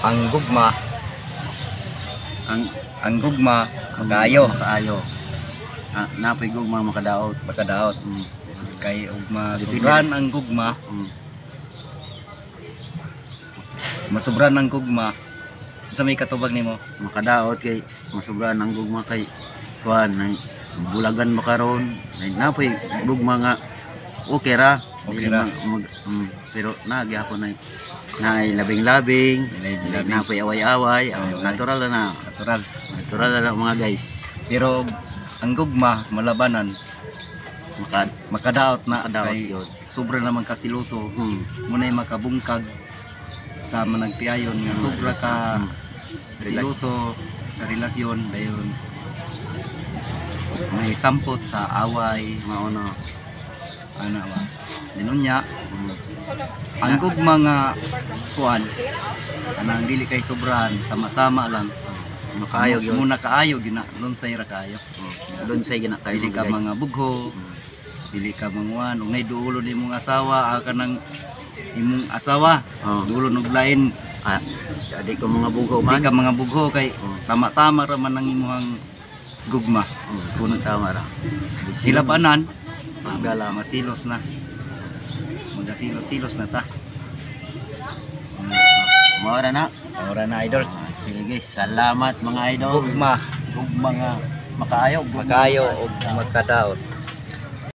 Ang gugma, Ang ang gugma, kaayo, makaayo. Napoy gugma makadaot. makadaot. Mm. Kay ug Depende. masubran ang gugma, Mm. masubran ang gugma. Sa may katubag nimo, Makadaot kay masubran ang gugma kay kuan nay bulagan makaron. Nay napoy gugma nga okay ra. Okay Dili ra. pero nagyapon nay labing-labing, Labing-labing. napoy away-away, Away-away. natural na. natural. Natural na mga guys. Pero ang gugma malabanan, makadaot na Makadaot kay yun. sobra naman kasiloso. Muna'y makabungkag sa managpiayon nga sobra ka siloso sa relasyon dayon may sampot sa away Mauna. ana ba dinunya ang gugma nga kuan anang dili kay sobrahan tama-tama lang Makaayo yun. muna kaayo gina lunsay ra kaayo Doon sa ginakayo dili ka mga bugho dili ka manguan ug nay duulo ni mong asawa kanang imong asawa duulo og lain Adi ko mga bugo di man. ka mga bugho kay tama-tama ra man ang imong gugma Kunong tama ra. sila banan Magala. masilos na magasilos-silos na ta Maura na. ora na idols Sige guys, salamat mga idol. gugma Ug mga makaayo. makayo og magkadaot